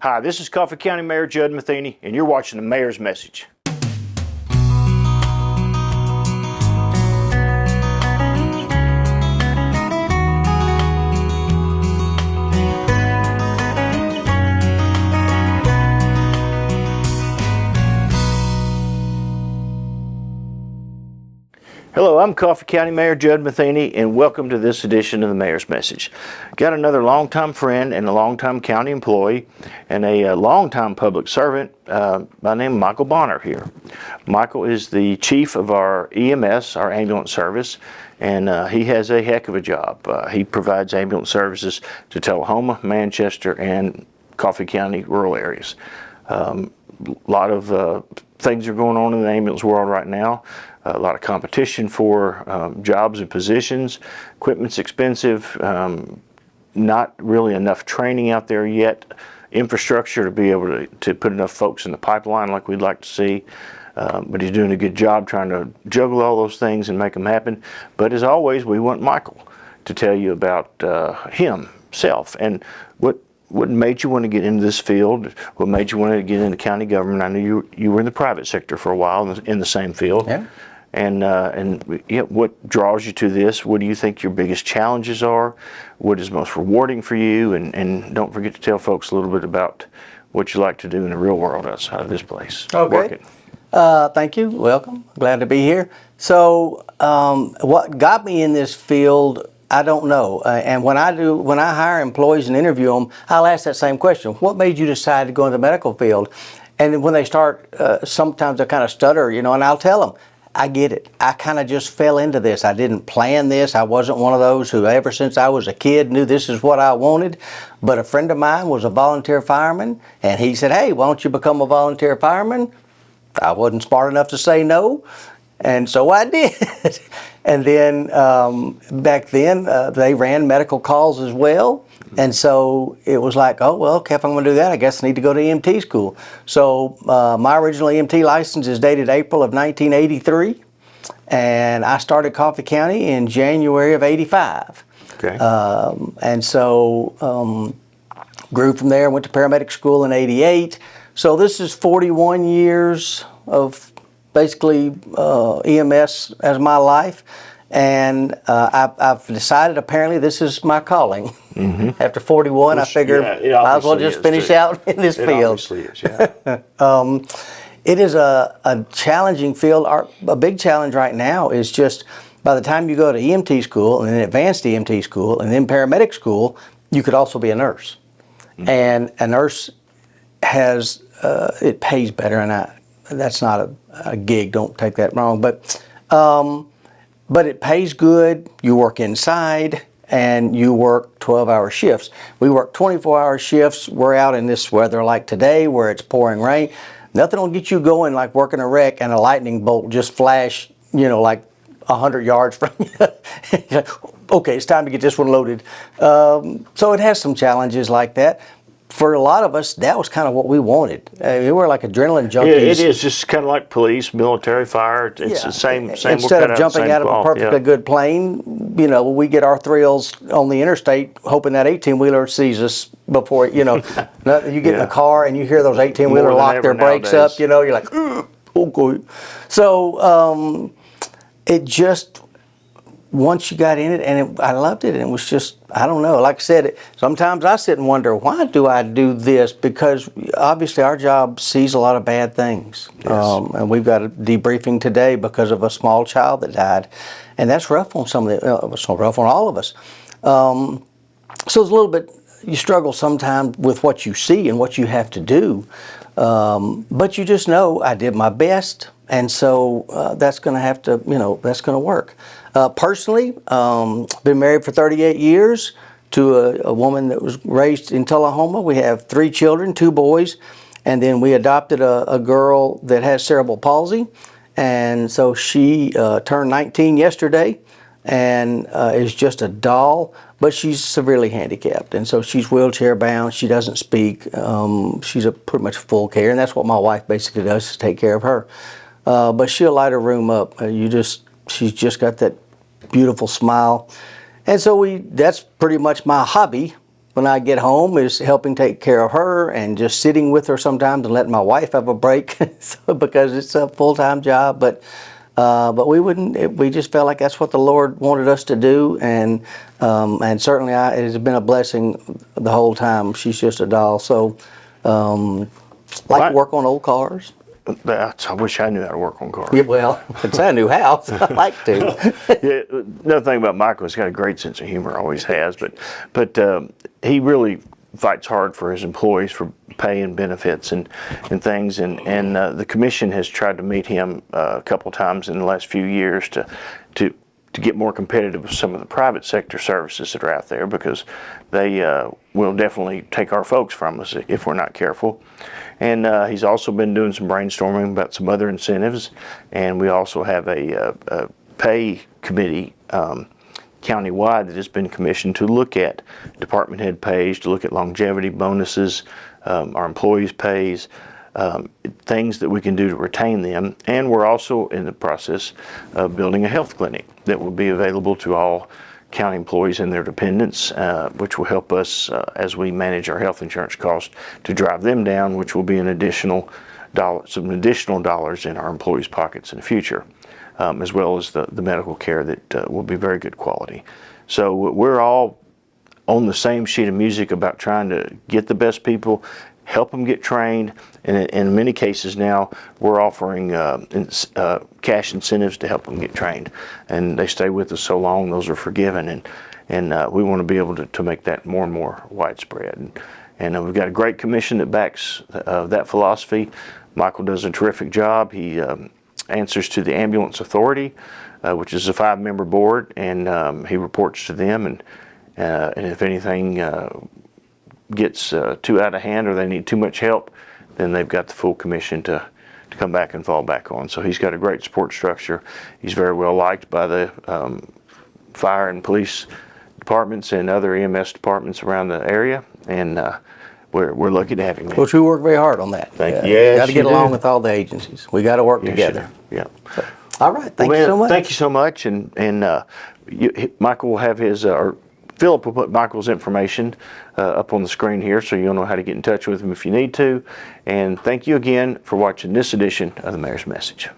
Hi, this is Coffee County Mayor Judd Matheny, and you're watching the Mayor's Message. Hello, I'm Coffee County Mayor Judd Matheny, and welcome to this edition of the Mayor's Message. Got another longtime friend and a longtime county employee and a longtime public servant by the name of Michael Bonner here. Michael is the chief of our EMS, our ambulance service, and he has a heck of a job. He provides ambulance services to Tullahoma, Manchester, and Coffee County rural areas. A lot of things are going on in the ambulance world right now. A lot of competition for jobs and positions. Equipment's expensive. Not really enough training out there yet. Infrastructure to be able to put enough folks in the pipeline like we'd like to see. But he's doing a good job trying to juggle all those things and make them happen. But as always, we want Michael to tell you about himself and what made you want to get into this field, what made you want to get into county government. I knew you were in the private sector for a while in the same field. Yeah. And what draws you to this? What do you think your biggest challenges are? What is most rewarding for you? And don't forget to tell folks a little bit about what you like to do in the real world outside of this place. Okay. Thank you. Welcome. Glad to be here. So what got me in this field, I don't know. And when I hire employees and interview them, I'll ask that same question. What made you decide to go into the medical field? And when they start, sometimes they kind of stutter, and I'll tell them, I get it. I kind of just fell into this. I didn't plan this. I wasn't one of those who ever since I was a kid knew this is what I wanted. But a friend of mine was a volunteer fireman, and he said, hey, why don't you become a volunteer fireman? I wasn't smart enough to say no. And so I did. And then back then, they ran medical calls as well. And so it was like, oh, well, okay, if I'm going to do that, I guess I need to go to EMT school. So my original EMT license is dated April of 1983. And I started Coffee County in January of 85. Okay. And so grew from there, went to paramedic school in 88. So this is 41 years of basically EMS as my life, and I've decided apparently this is my calling. Mm-hmm. After 41, I figured might as well just finish out in this field. Obviously is, yeah. It is a challenging field. A big challenge right now is just by the time you go to EMT school and then advanced EMT school and then paramedic school, you could also be a nurse. Mm-hmm. And a nurse has, it pays better, and that's not a gig, don't take that wrong, but it pays good. You work inside and you work 12-hour shifts. We work 24-hour shifts. We're out in this weather like today where it's pouring rain. Nothing will get you going like working a wreck and a lightning bolt just flash, like 100 yards from you. Okay, it's time to get this one loaded. So it has some challenges like that. For a lot of us, that was kind of what we wanted. We were like adrenaline junkies. It is just kind of like police, military, fire. It's the same. Instead of jumping out of a perfectly good plane, we get our thrills on the interstate, hoping that 18-wheeler sees us before, you get in the car and you hear those 18-wheeler lock their brakes up, you're like, okay. So it just, once you got in it, and I loved it, and it was just, I don't know, like I said, sometimes I sit and wonder, why do I do this? Because obviously our job sees a lot of bad things. Yes. And we've got a debriefing today because of a small child that died. And that's rough on it's rough on all of us. So it's a little bit, you struggle sometimes with what you see and what you have to do. But you just know I did my best. And so that's going to have to, that's going to work. Personally, been married for 38 years to a woman that was raised in Tullahoma. We have 3 children, 2 boys, and then we adopted a girl that has cerebral palsy. And so she turned 19 yesterday and is just a doll, but she's severely handicapped. And so she's wheelchair bound. She doesn't speak. She's pretty much full care, and that's what my wife basically does, is take care of her. But she'll light her room up. She's just got that beautiful smile. And so that's pretty much my hobby. when I get home is helping take care of her and just sitting with her sometimes and letting my wife have a break because it's a full-time job. But we wouldn't. We just felt like that's what the Lord wanted us to do, and certainly it has been a blessing the whole time. She's just a doll. So, like to work on old cars. I wish I knew how to work on cars. Yeah, well, it's a new house. I like to. Yeah, another thing about Michael, he's got a great sense of humor, always has, but he really fights hard for his employees for pay and benefits and things, and the commission has tried to meet him a couple times in the last few years to get more competitive with some of the private sector services that are out there, because they will definitely take our folks from us if we're not careful. And he's also been doing some brainstorming about some other incentives, and we also have a pay committee countywide that has been commissioned to look at department head pays, to look at longevity bonuses, our employees' pays, things that we can do to retain them. And we're also in the process of building a health clinic that will be available to all county employees and their dependents, which will help us as we manage our health insurance costs to drive them down, which will be some additional dollars in our employees' pockets in the future, as well as the medical care that will be very good quality. So we're all on the same sheet of music about trying to get the best people, help them get trained, and in many cases now we're offering cash incentives to help them get trained, and they stay with us so long those are forgiven, and we want to be able to make that more and more widespread, and we've got a great commission that backs that philosophy. Michael does a terrific job. He answers to the ambulance authority, which is a 5-member board, and he reports to them, and if anything gets too out of hand or they need too much help, then they've got the full commission to come back and fall back on. So he's got a great support structure. He's very well liked by the fire and police departments and other EMS departments around the area, and we're lucky to have him. Which we work very hard on that. Thank you. Yes, got to get along with all the agencies. We got to work together. Yeah. So, all right. Thank you so much. Thank you so much, and Michael will have his or Philip will put Michael's information up on the screen here, so you'll know how to get in touch with him if you need to. And thank you again for watching this edition of the Mayor's Message.